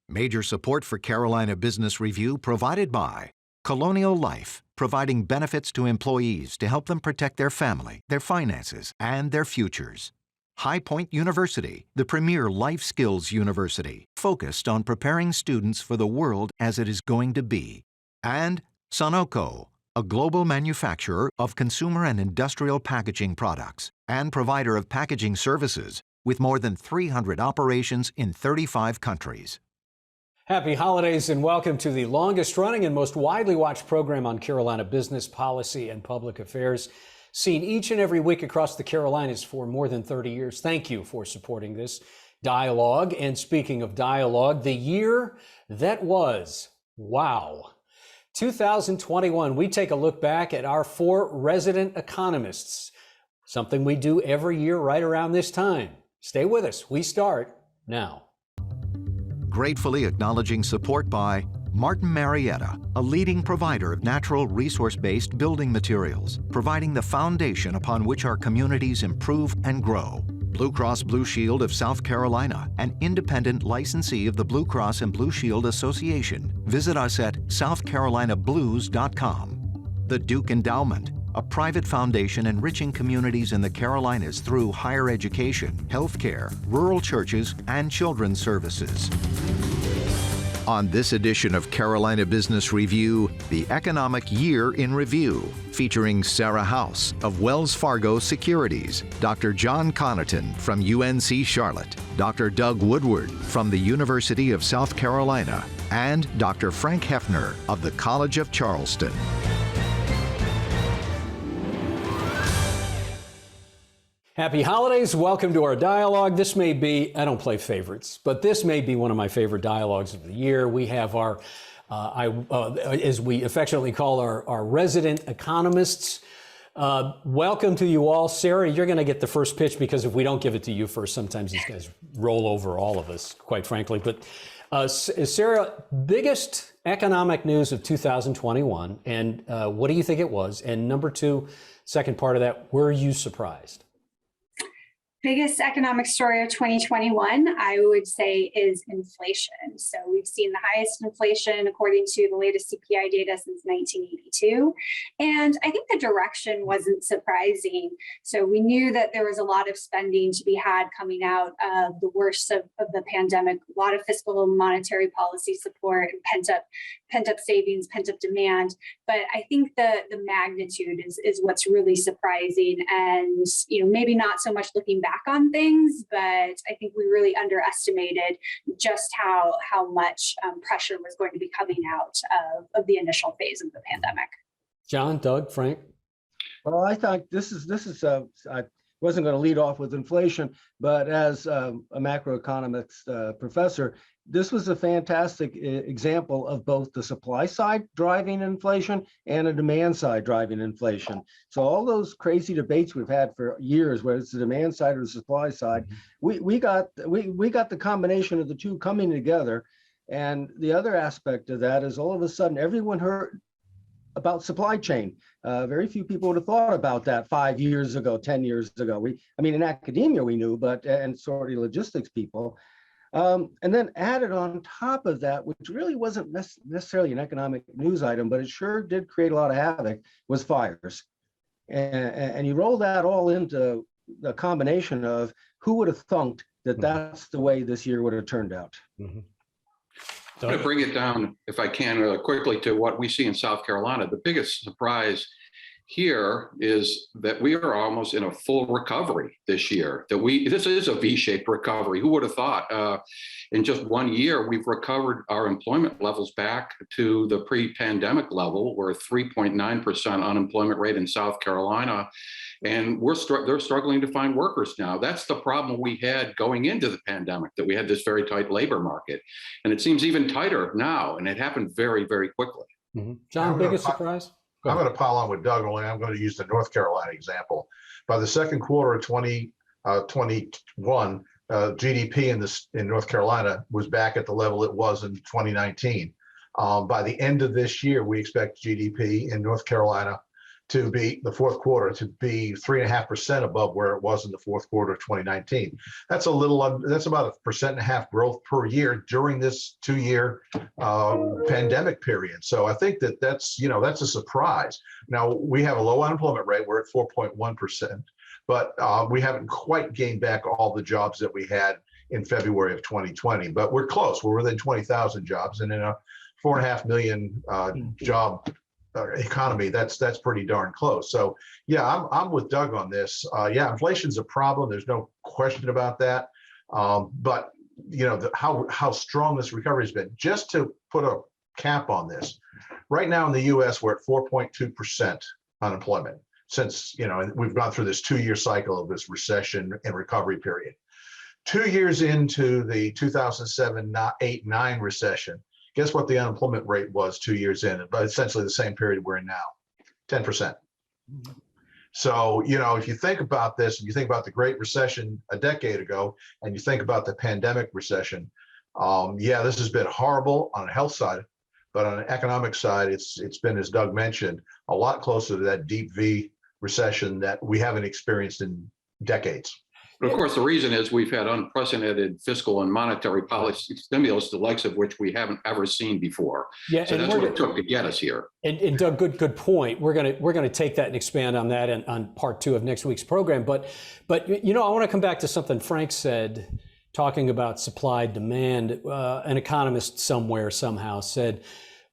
Major support for Carolina Business Review provided by Colonial Life, providing benefits to employees to help them protect their family, their finances, and their futures. High Point University, the premier life skills university, focused on preparing students for the world as it is going to be. And Sunoco, a global manufacturer of consumer and industrial packaging products and provider of packaging services with more than 300 operations in 35 countries. Happy holidays and welcome to the longest running and most widely watched program on Carolina business, policy, and public affairs, seen each and every week across the Carolinas for more than 30 years. Thank you for supporting this dialogue. And speaking of dialogue, the year that was, wow. 2021, we take a look back at our 4 resident economists, something we do every year right around this time. Stay with us. We start now. Gratefully acknowledging support by Martin Marietta, a leading provider of natural resource-based building materials, providing the foundation upon which our communities improve and grow. Blue Cross Blue Shield of South Carolina, an independent licensee of the Blue Cross and Blue Shield Association. Visit us at southcarolinablues.com. The Duke Endowment, a private foundation enriching communities in the Carolinas through higher education, healthcare, rural churches, and children's services. On this edition of Carolina Business Review, the Economic Year in Review, featuring Sarah House of Wells Fargo Securities, Dr. John Connaughton from UNC Charlotte, Dr. Doug Woodward from the University of South Carolina, and Dr. Frank Hefner of the College of Charleston. Happy holidays. Welcome to our dialogue. This may be, I don't play favorites, but this may be one of my favorite dialogues of the year. We have our, as we affectionately call our resident economists. Welcome to you all. Sarah, you're going to get the first pitch because if we don't give it to you first, sometimes these guys roll over all of us, quite frankly. But Sarah, biggest economic news of 2021, and what do you think it was? And number 2, second part of that, were you surprised? Biggest economic story of 2021, I would say, is inflation. So we've seen the highest inflation according to the latest CPI data since 1982. And I think the direction wasn't surprising. So we knew that there was a lot of spending to be had coming out of the worst of the pandemic, a lot of fiscal and monetary policy support and pent up savings, pent up demand. But I think the magnitude is what's really surprising. And, maybe not so much looking back on things, but I think we really underestimated just how much pressure was going to be coming out of the initial phase of the pandemic. John, Doug, Frank? Well, I thought this is I wasn't going to lead off with inflation, but as a macroeconomics professor, this was a fantastic example of both the supply side driving inflation and a demand side driving inflation. So all those crazy debates we've had for years, whether it's the demand side or the supply side, we got the combination of the two coming together. And the other aspect of that is all of a sudden everyone heard about supply chain. Very few people would have thought about that 5 years ago, 10 years ago. In academia we knew, and sort of logistics people. And then added on top of that, which really wasn't necessarily an economic news item, but it sure did create a lot of havoc, was fires. And you roll that all into the combination of who would have thunk that that's the way this year would have turned out. Mm-hmm. I'm going to bring it down, if I can, really quickly to what we see in South Carolina. The biggest surprise here is that we are almost in a full recovery this year. This is a V-shaped recovery. Who would have thought? In just 1 year, we've recovered our employment levels back to the pre-pandemic level. We're 3.9% unemployment rate in South Carolina, and they're struggling to find workers now. That's the problem we had going into the pandemic, that we had this very tight labor market, and it seems even tighter now, and it happened very, very quickly. Mm-hmm. John, biggest surprise? I'm going to pile on with Doug, only I'm going to use the North Carolina example. By the second quarter of 2021, GDP in North Carolina was back at the level it was in 2019. By the end of this year, we expect GDP in North Carolina to be the fourth quarter to be 3.5% above where it was in the fourth quarter of 2019. That's about 1.5% growth per year during this 2-year pandemic period. So I think that's a surprise. Now we have a low unemployment rate. We're at 4.1%, but we haven't quite gained back all the jobs that we had in February of 2020, but we're close. We're within 20,000 jobs, and in a 4.5 million job economy, that's pretty darn close. So yeah, I'm with Doug on this. Yeah, inflation's a problem. There's no question about that. But how strong this recovery has been. Just to put a cap on this, right now in the U.S. we're at 4.2% unemployment since we've gone through this 2-year cycle of this recession and recovery period. 2 years into the 2007-8-9 recession, guess what the unemployment rate was 2 years in, but essentially the same period we're in now, 10%. So, if you think about this, and you think about the Great Recession a decade ago, and you think about the pandemic recession, yeah, this has been horrible on the health side, but on the economic side, it's been, as Doug mentioned, a lot closer to that deep V recession that we haven't experienced in decades. But of course, the reason is we've had unprecedented fiscal and monetary policy stimulus, the likes of which we haven't ever seen before. Yeah, so that's what it took to get us here. And Doug, good point. We're gonna take that and expand on that on part 2 of next week's program. But I want to come back to something Frank said, talking about supply demand. An economist somewhere somehow said,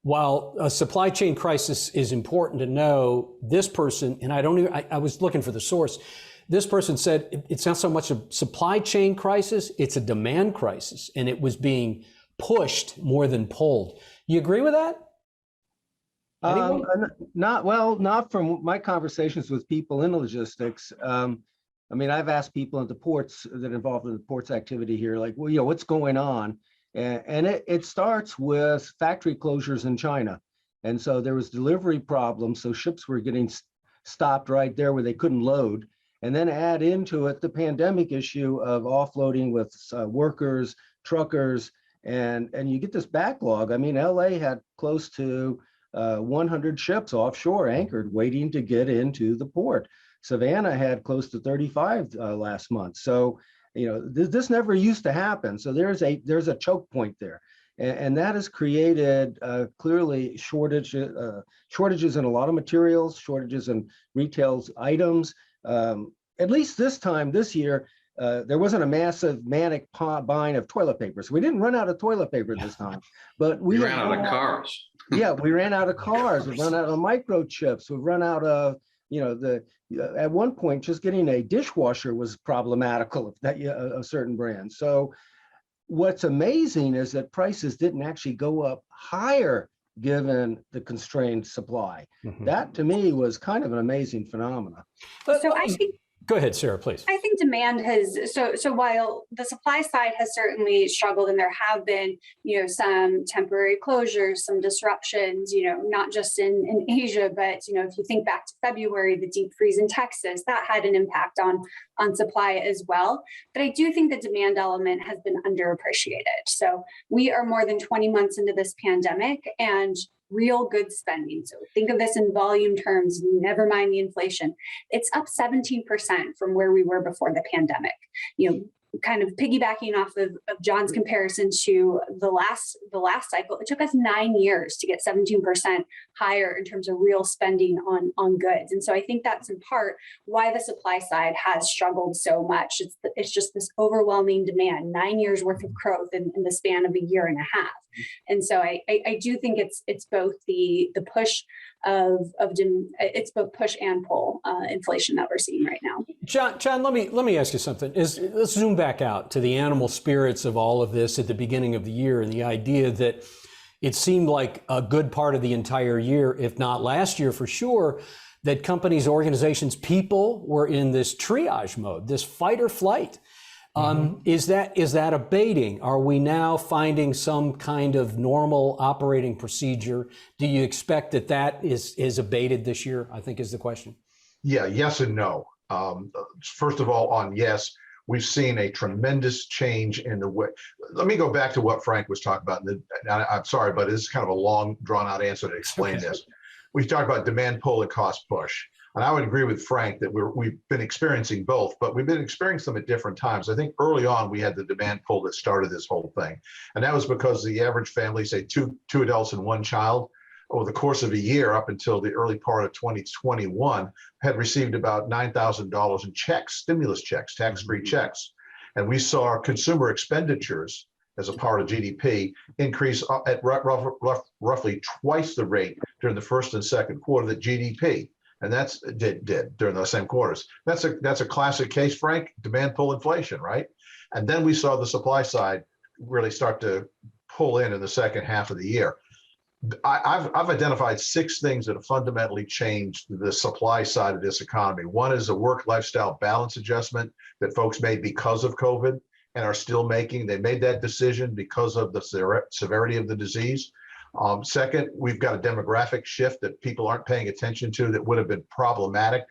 while a supply chain crisis is important to know, this person, and I was looking for the source. This person said it's not so much a supply chain crisis, it's a demand crisis, and it was being pushed more than pulled. You agree with that? Not from my conversations with people in logistics. I've asked people at the ports that are involved in the ports activity here, like, well, what's going on? And it starts with factory closures in China. And so there was delivery problems. So ships were getting stopped right there where they couldn't load. And then add into it the pandemic issue of offloading with workers, truckers, and you get this backlog. LA had close to 100 ships offshore anchored waiting to get into the port. Savannah had close to 35 last month. So, this never used to happen. So there's a choke point there. And that has created clearly shortages in a lot of materials, shortages in retail items. At least this year, there wasn't a massive manic buying of toilet paper. So we didn't run out of toilet paper this time, but we ran out of cars. Yeah, we ran out of cars. We've run out of microchips. We've run out of, at one point, just getting a dishwasher was problematical of certain brands. So what's amazing is that prices didn't actually go up higher given the constrained supply. Mm-hmm. That to me was kind of an amazing phenomenon. So I think, go ahead, Sarah, please. I think demand has, so while the supply side has certainly struggled and there have been, some temporary closures, some disruptions, not just in Asia, but, if you think back to February, the deep freeze in Texas, that had an impact on supply as well. But I do think the demand element has been underappreciated. So we are more than 20 months into this pandemic, and real goods spending, so think of this in volume terms, never mind the inflation, it's up 17% from where we were before the pandemic. Kind of piggybacking off of John's comparison to the last cycle, it took us 9 years to get 17% higher in terms of real spending on goods. And so I think that's in part why the supply side has struggled so much. It's just this overwhelming demand, 9 years worth of growth in the span of a year and a half. And so I do think it's both the push it's both push and pull inflation that we're seeing right now. John, let me ask you something. Let's zoom back out to the animal spirits of all of this at the beginning of the year, and the idea that it seemed like a good part of the entire year, if not last year for sure, that companies, organizations, people were in this triage mode, this fight or flight. Is that abating? Are we now finding some kind of normal operating procedure? Do you expect that is abated this year, I think is the question. Yeah, yes and no. First of all, on yes, we've seen a tremendous change in the way. Let me go back to what Frank was talking about. I'm sorry, but it's kind of a long, drawn out answer to explain this. we talked about demand pull and cost push. And I would agree with Frank that we've been experiencing both, but we've been experiencing them at different times. I think early on we had the demand pull that started this whole thing. And that was because the average family, say two adults and one child, over the course of a year up until the early part of 2021, had received about $9,000 in checks, stimulus checks, tax-free checks. And we saw consumer expenditures as a part of GDP increase at roughly twice the rate during the first and second quarter that GDP. And that's did during those same quarters. That's a classic case, Frank, demand pull inflation, right? And then we saw the supply side really start to pull in the second half of the year. I've identified 6 things that have fundamentally changed the supply side of this economy. One is a work lifestyle balance adjustment that folks made because of COVID and are still making. They made that decision because of the severity of the disease. Second, we've got a demographic shift that people aren't paying attention to that would have been problematic.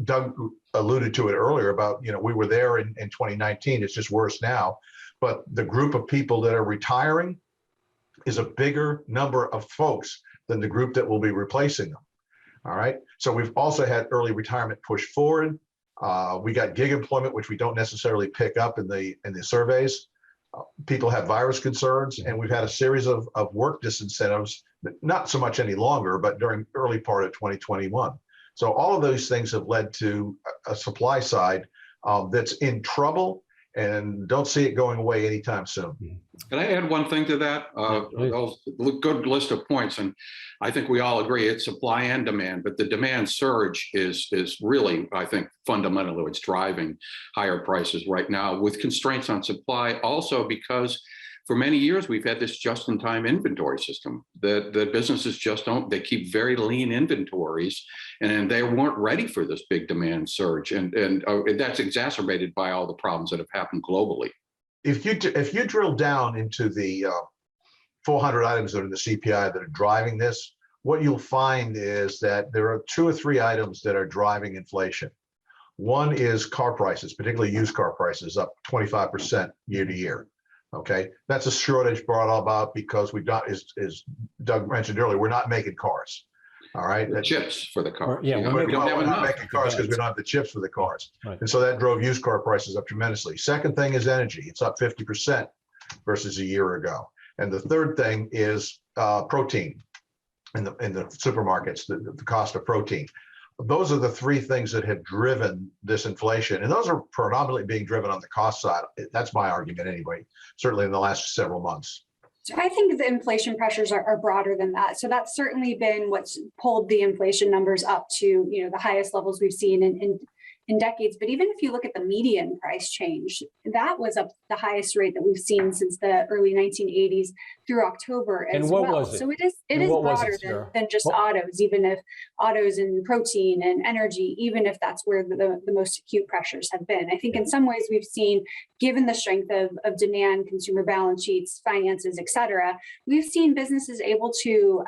Doug alluded to it earlier about, we were there in 2019. It's just worse now. But the group of people that are retiring is a bigger number of folks than the group that will be replacing them. All right. So we've also had early retirement push forward. We got gig employment, which we don't necessarily pick up in the surveys. People have virus concerns, and we've had a series of work disincentives, not so much any longer, but during early part of 2021. So all of those things have led to a supply side that's in trouble, and don't see it going away anytime soon. Can I add one thing to that? Good list of points, and I think we all agree it's supply and demand, but the demand surge is really, I think, fundamentally what's driving higher prices right now, with constraints on supply also because for many years we've had this just-in-time inventory system that the businesses just don't, they keep very lean inventories, and they weren't ready for this big demand surge, and that's exacerbated by all the problems that have happened globally. If you drill down into the 400 items that are in the CPI that are driving this, what you'll find is that there are 2 or 3 items that are driving inflation. One is car prices, particularly used car prices, up 25% year to year. Okay, that's a shortage brought about because we've not, as Doug mentioned earlier, we're not making cars. All right, the chips for the car. Yeah, we're not making cars because we don't have the chips for the cars, right. And so that drove used car prices up tremendously. Second thing is energy; it's up 50% versus a year ago. And the third thing is protein in the supermarkets, the cost of protein. Those are the 3 things that have driven this inflation, and those are predominantly being driven on the cost side. That's my argument anyway, certainly in the last several months. So I think the inflation pressures are broader than that. So that's certainly been what's pulled the inflation numbers up to the highest levels we've seen in decades. But even if you look at the median price change, that was up the highest rate that we've seen since the early 1980s through October as well. And what was it? So it is broader than just autos, even if autos and protein and energy, even if that's where the most acute pressures have been. I think in some ways we've seen, given the strength of demand, consumer balance sheets, finances, et cetera, we've seen businesses able to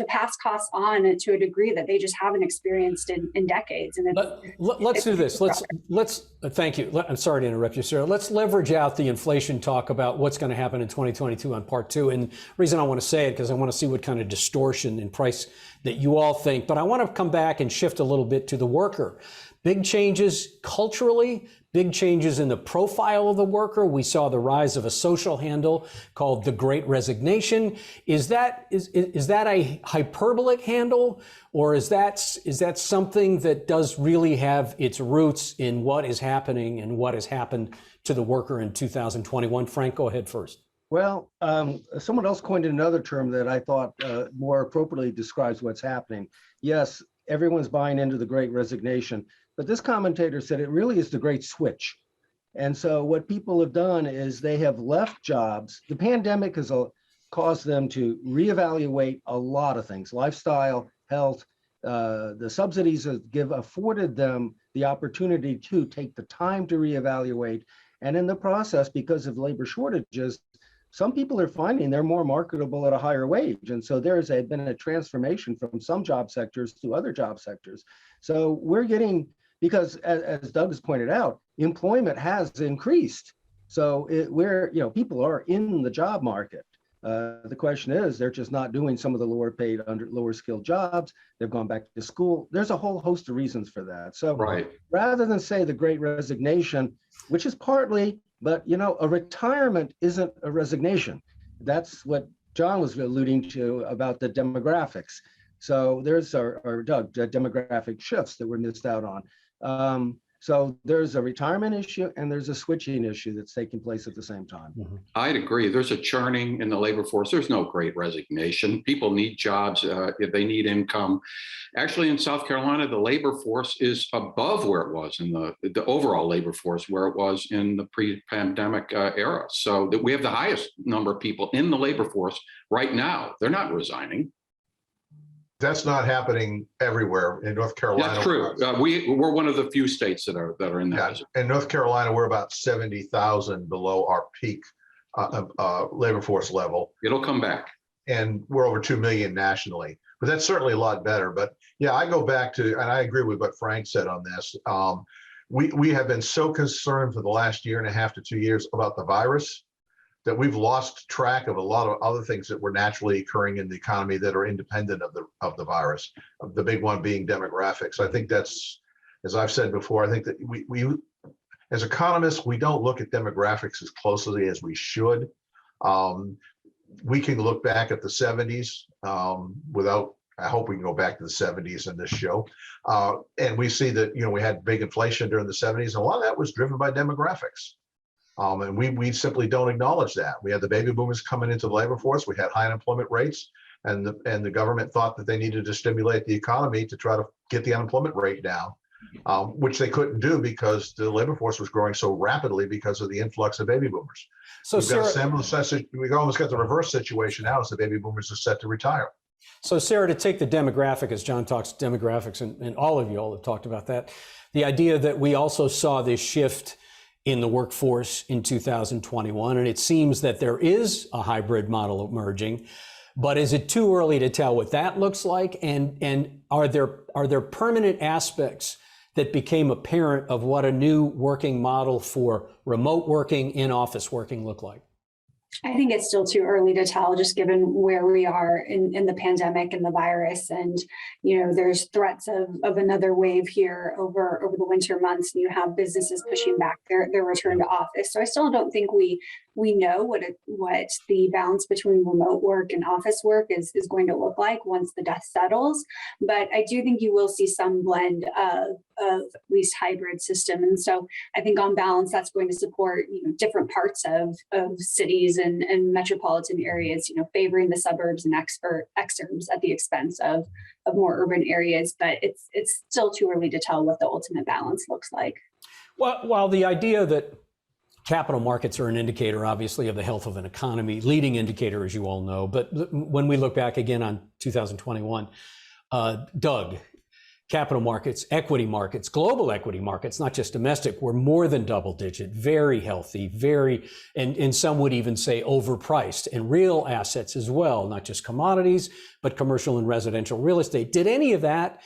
pass costs on to a degree that they just haven't experienced in decades. And let's do this. Let's thank you. I'm sorry to interrupt you, Sarah. Let's leverage out the inflation talk about what's going to happen in 2022 on part 2. And the reason I want to say it because I want to see what kind of distortion in price that you all think. But I want to come back and shift a little bit to the worker. Big changes culturally, big changes in the profile of the worker. We saw the rise of a social handle called the Great Resignation. Is that a hyperbolic handle, or is that something that does really have its roots in what is happening and what has happened to the worker in 2021? Frank, go ahead first. Well, someone else coined another term that I thought more appropriately describes what's happening. Yes, everyone's buying into the Great Resignation, but this commentator said it really is the Great Switch. And so what people have done is they have left jobs. The pandemic has caused them to reevaluate a lot of things, lifestyle, health. The subsidies afforded them the opportunity to take the time to reevaluate. And in the process, because of labor shortages, some people are finding they're more marketable at a higher wage. And so there's been a transformation from some job sectors to other job sectors. So we're getting, because as Doug has pointed out, employment has increased. So people are in the job market. The question is, they're just not doing some of the lower paid, lower skilled jobs. They've gone back to school. There's a whole host of reasons for that. So rather than say the Great Resignation, which is partly, but a retirement isn't a resignation. That's what John was alluding to about the demographics. So there's our Doug, the demographic shifts that we're missed out on. So there's a retirement issue and there's a switching issue that's taking place at the same time. I'd agree. There's a churning in the labor force. There's no Great Resignation. People need jobs. If they need income. Actually, in South Carolina, the labor force is above where it was in the overall labor force, where it was in the pre-pandemic era. So that we have the highest number of people in the labor force right now. They're not resigning. That's not happening everywhere in North Carolina. That's true. We're one of the few states that are in that. Yeah. In North Carolina, we're about 70,000 below our peak labor force level. It'll come back. And we're over 2 million nationally. But that's certainly a lot better. But yeah, I go back to, and I agree with what Frank said on this. We have been so concerned for the last year and a half to 2 years about the virus that we've lost track of a lot of other things that were naturally occurring in the economy that are independent of the virus. The big one being demographics. I think that's, as I've said before, I think that we as economists, we don't look at demographics as closely as we should. We can look back at the 70s without, I hope we can go back to the 70s in this show. And we see that, we had big inflation during the 70s, and a lot of that was driven by demographics. And we simply don't acknowledge that. We had the baby boomers coming into the labor force. We had high unemployment rates, and the government thought that they needed to stimulate the economy to try to get the unemployment rate down, which they couldn't do because the labor force was growing so rapidly because of the influx of baby boomers. So we almost got the reverse situation now as the baby boomers are set to retire. So Sarah, to take the demographic, as John talks demographics, and all of you all have talked about that, the idea that we also saw this shift in the workforce in 2021, and it seems that there is a hybrid model emerging, but is it too early to tell what that looks like? And are there permanent aspects that became apparent of what a new working model for remote working, in-office working look like? I think it's still too early to tell, just given where we are in the pandemic and the virus. And, there's threats of another wave here over the winter months, and you have businesses pushing back their return to office. So I still don't think we know what the balance between remote work and office work is going to look like once the dust settles. But I do think you will see some blend of at least hybrid system. And so I think on balance, that's going to support, different parts of cities and metropolitan areas, favoring the suburbs and exurbs at the expense of more urban areas. But it's still too early to tell what the ultimate balance looks like. Well, while the idea that capital markets are an indicator, obviously, of the health of an economy, leading indicator, as you all know. But when we look back again on 2021, Doug, capital markets, equity markets, global equity markets, not just domestic, were more than double digit, very healthy, and some would even say overpriced, and real assets as well, not just commodities, but commercial and residential real estate. Did any of that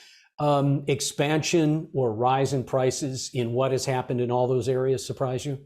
expansion or rise in prices in what has happened in all those areas surprise you?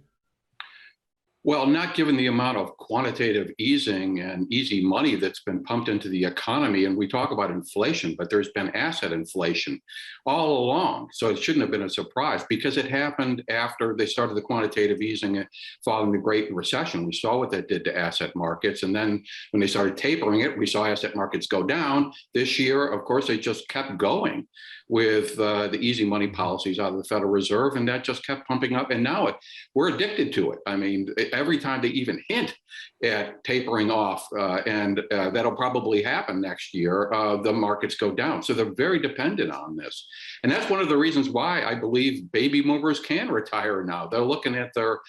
Well, not given the amount of quantitative easing and easy money that's been pumped into the economy. And we talk about inflation, but there's been asset inflation all along. So it shouldn't have been a surprise because it happened after they started the quantitative easing following the Great Recession. We saw what that did to asset markets. And then when they started tapering it, we saw asset markets go down. This year, of course, they just kept going with the easy money policies out of the Federal Reserve, and that just kept pumping up. And now we're addicted to it. I mean, every time they even hint at tapering off, and that'll probably happen next year, the markets go down. So they're very dependent on this. And that's one of the reasons why I believe baby boomers can retire now. They're looking at their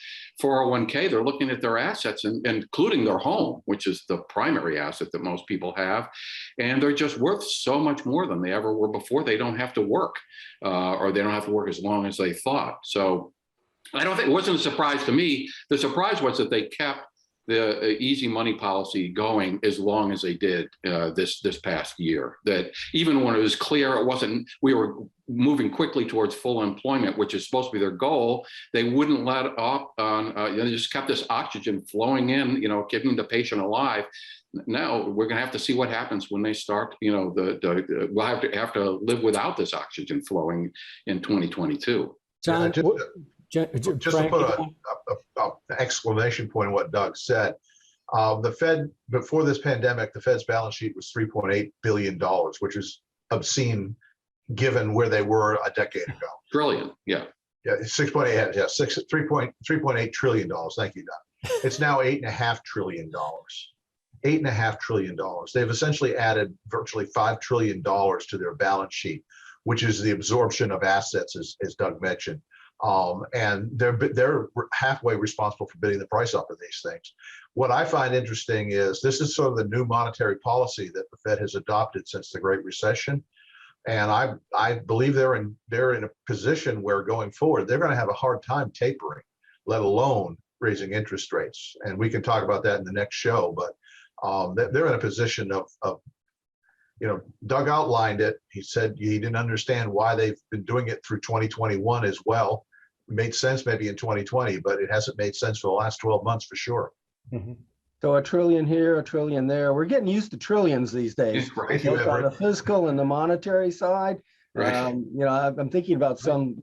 401k, they're looking at their assets, and including their home, which is the primary asset that most people have. And they're just worth so much more than they ever were before. They don't have to work, or they don't have to work as long as they thought. So I don't think it wasn't a surprise to me. The surprise was that they kept the easy money policy going as long as they did this past year. That even when it was clear it wasn't, we were moving quickly towards full employment, which is supposed to be their goal, they wouldn't let up on, they just kept this oxygen flowing in, keeping the patient alive. Now we're going to have to see what happens when they start, we'll have to live without this oxygen flowing in 2022. John, just to put an exclamation point on what Doug said, the Fed, before this pandemic, the Fed's balance sheet was $3.8 billion, which is obscene given where they were a decade ago. Trillion, yeah. Yeah, 6.8, yeah, $3.8 trillion. Thank you, Doug. It's now $8.5 trillion. $8.5 trillion. They've essentially added virtually $5 trillion to their balance sheet, which is the absorption of assets, as Doug mentioned. And they're halfway responsible for bidding the price up of these things. What I find interesting is this is sort of the new monetary policy that the Fed has adopted since the Great Recession. And I believe they're in a position where going forward, they're going to have a hard time tapering, let alone raising interest rates. And we can talk about that in the next show, but they're in a position of Doug outlined it. He said he didn't understand why they've been doing it through 2021 as well. It made sense maybe in 2020, but it hasn't made sense for the last 12 months for sure. Mm-hmm. So $1 trillion here, $1 trillion there. We're getting used to trillions these days, Right. both on the fiscal and the monetary side. Right. I'm thinking about some,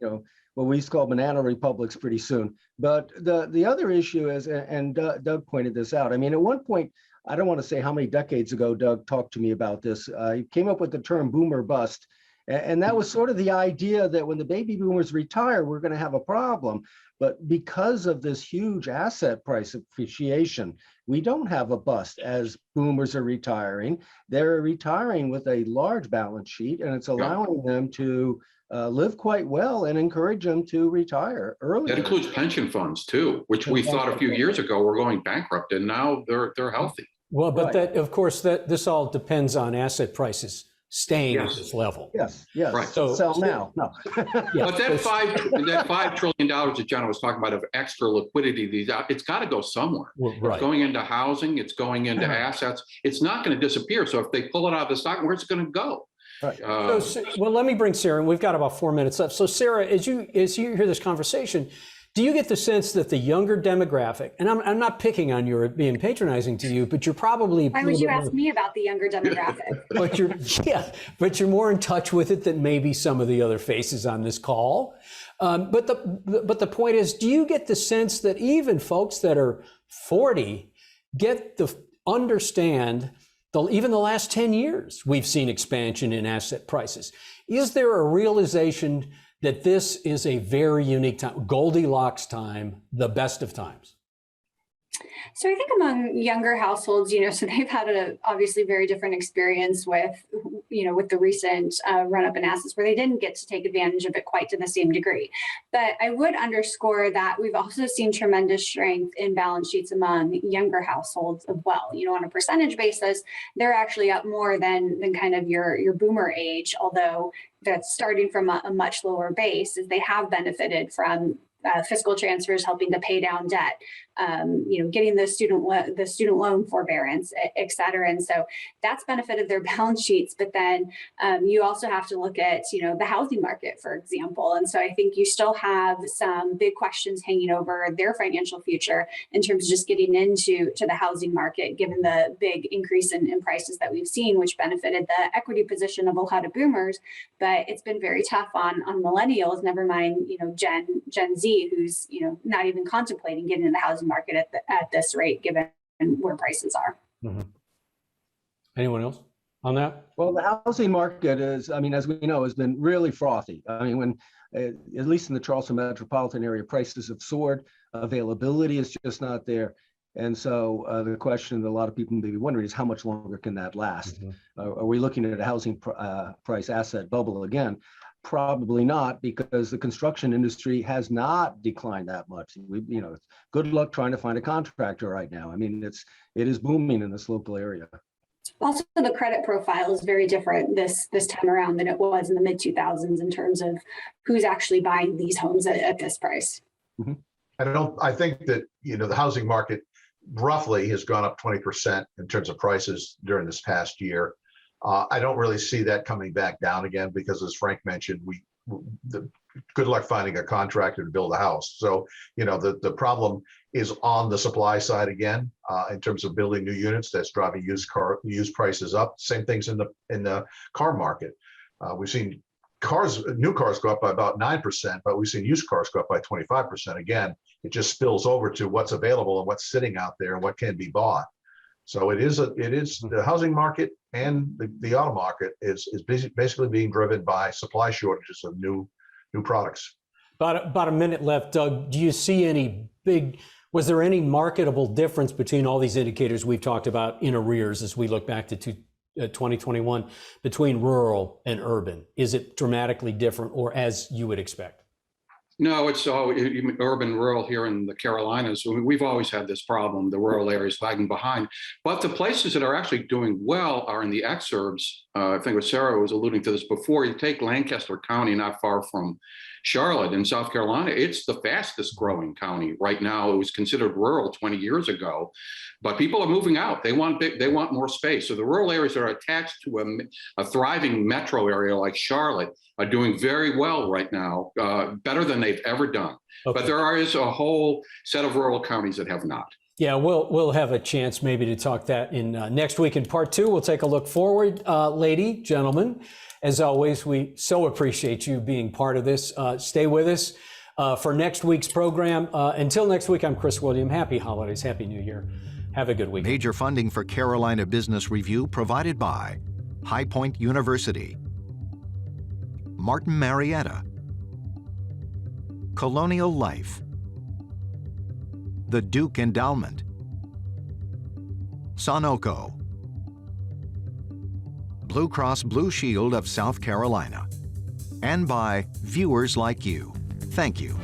what we used to call banana republics pretty soon. But the other issue is, and Doug pointed this out. I mean, at one point, I don't want to say how many decades ago Doug talked to me about this. He came up with the term boomer bust. And that was sort of the idea that when the baby boomers retire, we're going to have a problem. But because of this huge asset price appreciation, we don't have a bust as boomers are retiring. They're retiring with a large balance sheet, and it's allowing them to live quite well and encourage them to retire early. That includes pension funds too, which we thought a few years ago were going bankrupt, and now they're healthy. Well, but that, of course, this all depends on asset prices staying at this level. Yes. Right. So sell now. No. Yeah. But that $5 trillion that John was talking about of extra liquidity, it's got to go somewhere. Right. It's going into housing. It's going into assets. It's not going to disappear. So if they pull it out of the stock, where's it going to go? Right. Well, let me bring Sarah, and we've got about 4 minutes left. So Sarah, as you hear this conversation, do you get the sense that the younger demographic, and I'm not picking on you or being patronizing to you, but you're probably— Why would you ask me about the younger demographic? but you're more in touch with it than maybe some of the other faces on this call. But the point is, do you get the sense that even folks that are 40 understand even the last 10 years we've seen expansion in asset prices? Is there a realization that this is a very unique time, Goldilocks time, the best of times? So I think among younger households, so they've had a obviously very different experience with the recent run up in assets where they didn't get to take advantage of it quite to the same degree. But I would underscore that we've also seen tremendous strength in balance sheets among younger households as well. On a percentage basis, they're actually up more than kind of your boomer age, although that's starting from a much lower base, as they have benefited from fiscal transfers helping to pay down debt, getting the student loan forbearance, et cetera. And so that's benefited their balance sheets. But then you also have to look at, the housing market, for example. And so I think you still have some big questions hanging over their financial future in terms of just getting into the housing market, given the big increase in prices that we've seen, which benefited the equity position of a lot of boomers. But it's been very tough on millennials, never mind, Gen Z, who's not even contemplating getting in the housing market at this rate, given where prices are. Mm-hmm. Anyone else on that? Well, the housing market is, as we know, has been really frothy. When at least in the Charleston metropolitan area, prices have soared, availability is just not there. And so the question that a lot of people may be wondering is, how much longer can that last? Mm-hmm. Are we looking at a housing price asset bubble again? Probably not, because the construction industry has not declined that much. Good luck trying to find a contractor right now. It is booming in this local area. Also, the credit profile is very different this time around than it was in the mid 2000s in terms of who's actually buying these homes at this price. Mm-hmm. I think that the housing market roughly has gone up 20% in terms of prices during this past year. I don't really see that coming back down again, because as Frank mentioned, good luck finding a contractor to build a house. So, the problem is on the supply side again, in terms of building new units. That's driving used prices up. Same things in the car market. We've seen new cars go up by about 9%, but we've seen used cars go up by 25%. Again, it just spills over to what's available and what's sitting out there and what can be bought. So it is the housing market and the auto market is basically being driven by supply shortages of new products. About a minute left, Doug. Do you see was there any marketable difference between all these indicators we've talked about in arrears as we look back to 2021 between rural and urban? Is it dramatically different or as you would expect? No, it's all urban, rural here in the Carolinas. We've always had this problem, the rural areas lagging behind. But the places that are actually doing well are in the exurbs. I think Sarah was alluding to this before. You take Lancaster County, not far from Charlotte in South Carolina. It's the fastest growing county right now. It was considered rural 20 years ago, but people are moving out. They want more space. So the rural areas that are attached to a thriving metro area like Charlotte are doing very well right now, better than they've ever done. Okay. But there is a whole set of rural counties that have not. Yeah, we'll have a chance maybe to talk that in next week in part 2. We'll take a look forward, lady, gentlemen. As always, we so appreciate you being part of this. Stay with us for next week's program. Until next week, I'm Chris William. Happy holidays, Happy New Year. Have a good week. Major funding for Carolina Business Review provided by High Point University, Martin Marietta, Colonial Life, the Duke Endowment, Sunoco, Blue Cross Blue Shield of South Carolina, and by viewers like you. Thank you.